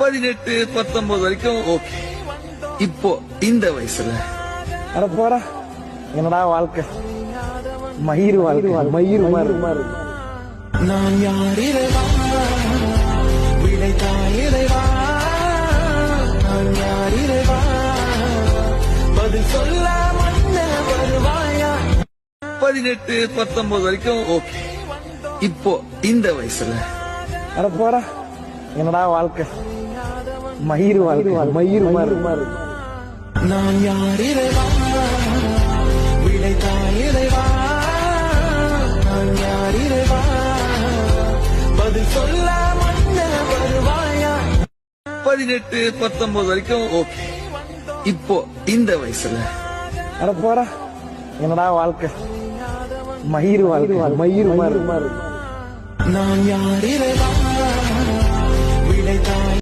18 19 வரைக்கும் ஓகே. இப்போ இந்த வயசுல அட போடா, என்னடா வாழ்க்கை, மயிர் வாழ்க்கை, மயிர் மாதிரி. நான் யார் இறைவா, விடைத்தாய் இறைவா, நான் யார் இறைவா, பதில் சொல்ல மன்ன வருவாயா. 18 19 வரைக்கும் ஓகே. இப்போ இந்த வயசுல அட போடா, என்னடா வாழ்க்கை, மயிர் வாழ்க்கை, மயிர் மாதிரி. நான் யார் இறைவா, விடைத்தாய் இறைவா, நான் யார் இறைவா, பதில் சொல்ல மன்ன வருவாயா. 18 19 வரைக்கும் ஓகே. இப்போ இந்த வயசுல அட போடா, என்னடா வாழ்க்கை, மயிர் வாழ்க்கை, மயிர் மாதிரி. நான் யார் இறைவா, விடைத்தாய்